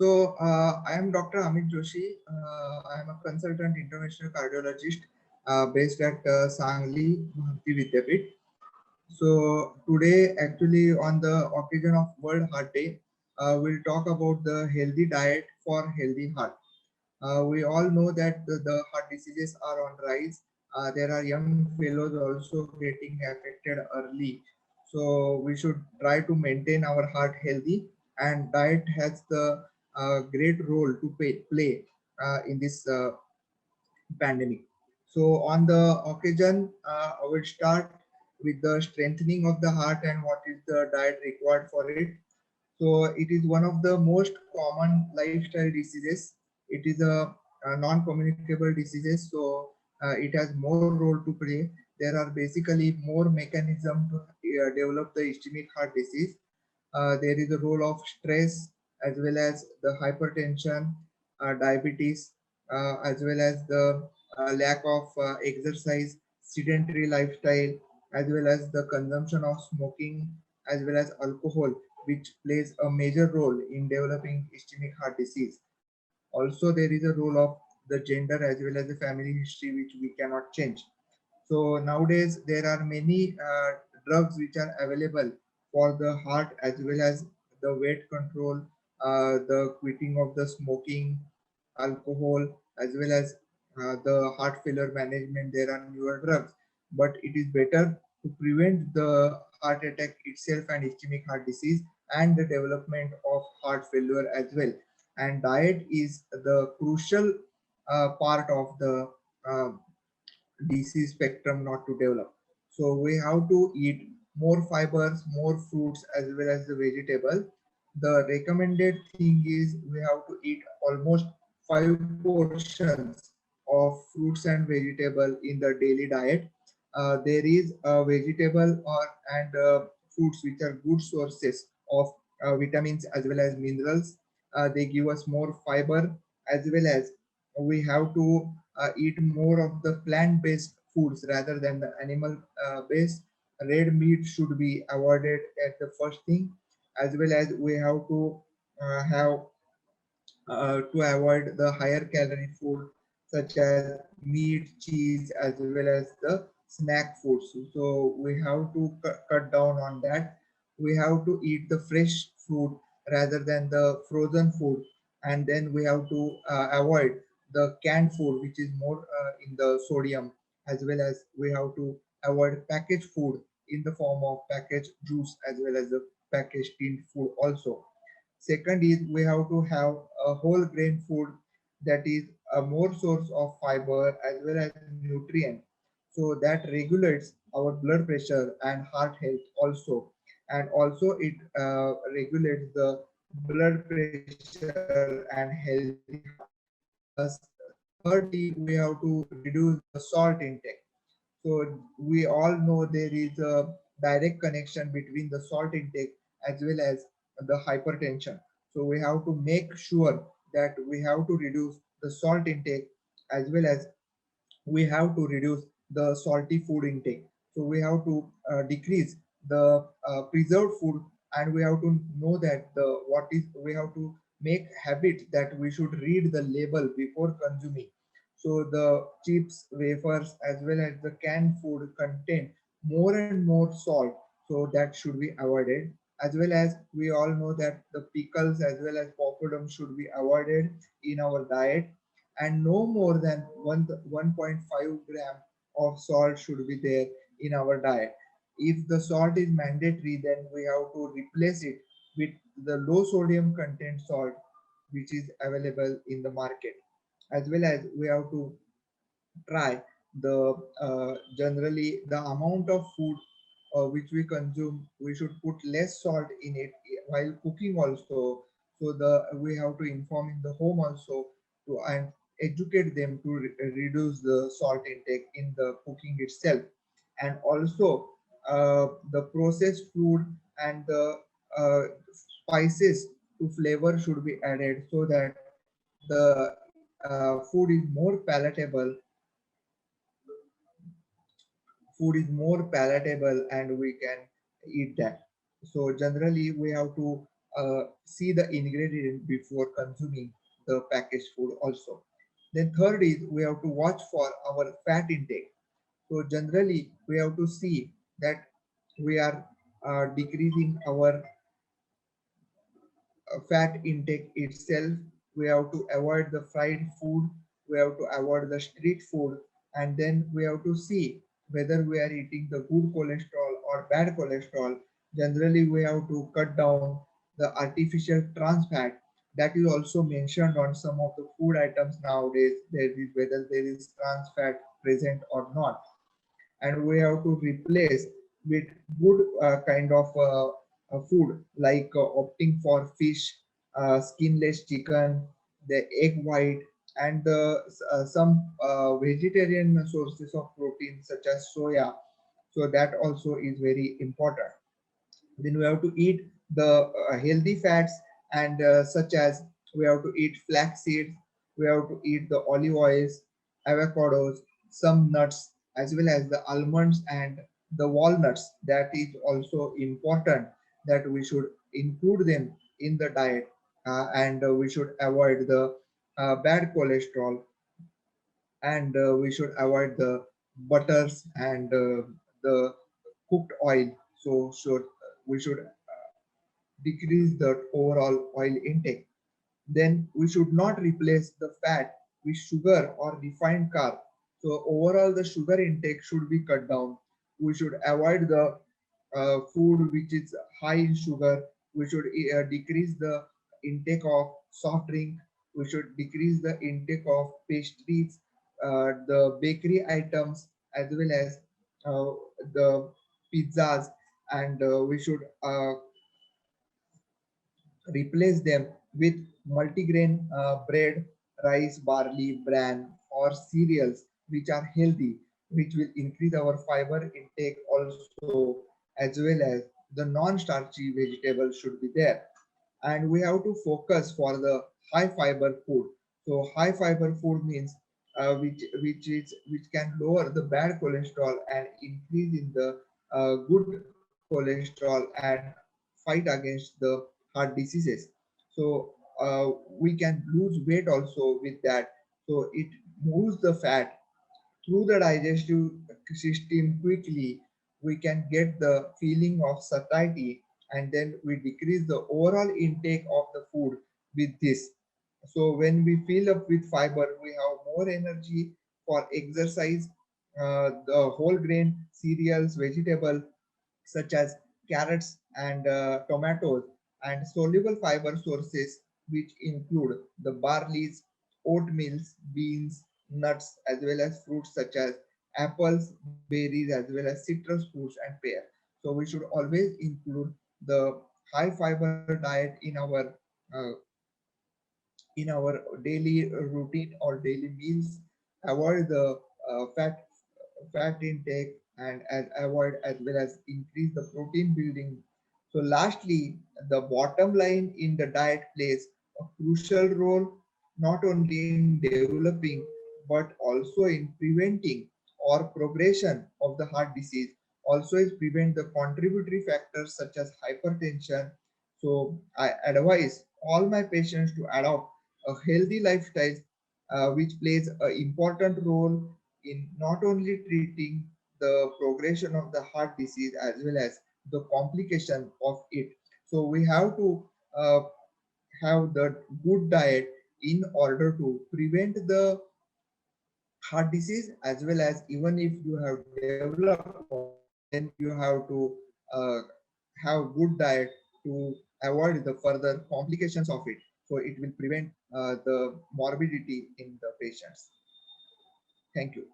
I am Dr. Amit Joshi. I am a consultant interventional cardiologist based at Sangli Bharati Vidyapit. So today, actually, on the occasion of World Heart Day, we'll talk about the healthy diet for healthy heart. We all know that the heart diseases are on rise. There are young fellows also getting affected early. So we should try to maintain our heart healthy, and diet has the great role to play in this pandemic. So on the occasion, I will start with the strengthening of the heart and what is the diet required for it. So it is one of the most common lifestyle diseases. It is a non-communicable diseases, so it has more role to play. There are basically more mechanism to develop the ischemic heart disease. There is a role of stress as well as the hypertension, diabetes, as well as the lack of exercise, sedentary lifestyle, as well as the consumption of smoking, as well as alcohol, which plays a major role in developing ischemic heart disease. Also, there is a role of the gender as well as the family history, which we cannot change. So nowadays there are many drugs which are available for the heart as well as the weight control, the quitting of the smoking, alcohol, as well as the heart failure management. There are newer drugs, but it is better to prevent the heart attack itself and ischemic heart disease and the development of heart failure as well. And diet is the crucial part of the uh, disease spectrum not to develop. So we have to eat more fibers, more fruits as well as the vegetable. The recommended thing is we have to eat almost 5 portions of fruits and vegetable in the daily diet. There is a vegetable or and fruits which are good sources of vitamins as well as minerals. They give us more fiber as well as we have to eat more of the plant-based foods rather than the animal-based. Red meat should be avoided at the first thing, as well as we have have to avoid the higher calorie food such as meat, cheese, as well as the snack foods. So we have to cut down on that. We have to eat the fresh food rather than the frozen food, and then we have to avoid the canned food, which is more in the sodium, as well as we have to avoid packaged food in the form of packaged juice as well as the packaged tinned food also. Second is we have to have a whole grain food that is a more source of fiber as well as nutrient. So that regulates our blood pressure and heart health also. And also it regulates the blood pressure and healthy heart. Thirdly, we have to reduce the salt intake. So we all know there is a direct connection between the salt intake as well as the hypertension. So we have to make sure that we have to reduce the salt intake as well as we have to reduce the salty food intake. So we have to decrease the preserved food, and we have to know that the what is we have to make habit that we should read the label before consuming. So the chips, wafers, as well as the canned food contain more and more salt, so that should be avoided. As well as we all know that the pickles as well as poppadom should be avoided in our diet, and no more than 1.5 gram of salt should be there in our diet. If the salt is mandatory, then we have to replace it with the low sodium content salt which is available in the market. As well as we have to try the generally the amount of food which we consume, we should put less salt in it while cooking also. So the we have to inform in the home also to and educate them to reduce the salt intake in the cooking itself. And also the processed food and the uh, spices to flavor should be added so that the food is more palatable, food is more palatable and we can eat that. So generally we have to see the ingredient before consuming the packaged food also. Then third is we have to watch for our fat intake. So generally we have to see that we are decreasing our fat intake itself. We have to avoid the fried food. We have to avoid the street food, and then we have to see whether we are eating the good cholesterol or bad cholesterol. Generally, we have to cut down the artificial trans fat that is also mentioned on some of the food items nowadays. There is whether there is trans fat present or not, and we have to replace with good kind of food like opting for fish, skinless chicken, the egg white, and some vegetarian sources of protein such as soya. So that also is very important. Then we have to eat the healthy fats and such as we have to eat flax seeds, we have to eat the olive oils, avocados, some nuts as well as the almonds and the walnuts. That is also important that we should include them in the diet, and we should avoid the bad cholesterol, and we should avoid the butters and the cooked oil. So should we should decrease the overall oil intake. Then we should not replace the fat with sugar or refined carb. So overall, the sugar intake should be cut down. We should avoid the food which is high in sugar. We should decrease the intake of soft drink. We should decrease the intake of pastries, the bakery items, as well as uh, the pizzas, and we should replace them with multigrain bread, rice, barley, bran, or cereals which are healthy, which will increase our fiber intake also, as well as the non-starchy vegetables should be there. And we have to focus for the high fiber food. So high fiber food means which can lower the bad cholesterol and increase in the good cholesterol and fight against the heart diseases. So we can lose weight also with that. So it moves the fat through the digestive system quickly. We can get the feeling of satiety, and then we decrease the overall intake of the food with this. So when we fill up with fiber, we have more energy for exercise. The whole grain cereals, vegetable such as carrots and tomatoes, and soluble fiber sources which include the barleys, oatmeals, beans, nuts, as well as fruits such as apples, berries, as well as citrus fruits and pear. So we should always include the high fiber diet uh, in our daily routine or daily meals. Avoid the fat intake, and avoid as well as increase the protein building. So lastly, the bottom line in the diet plays a crucial role not only in developing but also in preventing or progression of the heart disease. Also is prevent the contributory factors such as hypertension. So I advise all my patients to adopt a healthy lifestyle, which plays an important role in not only treating the progression of the heart disease as well as the complication of it. So we have to have the good diet in order to prevent the heart disease, as well as even if you have developed one, then you have to uh, have good diet to avoid the further complications of it. So it will prevent the morbidity in the patients. Thank you.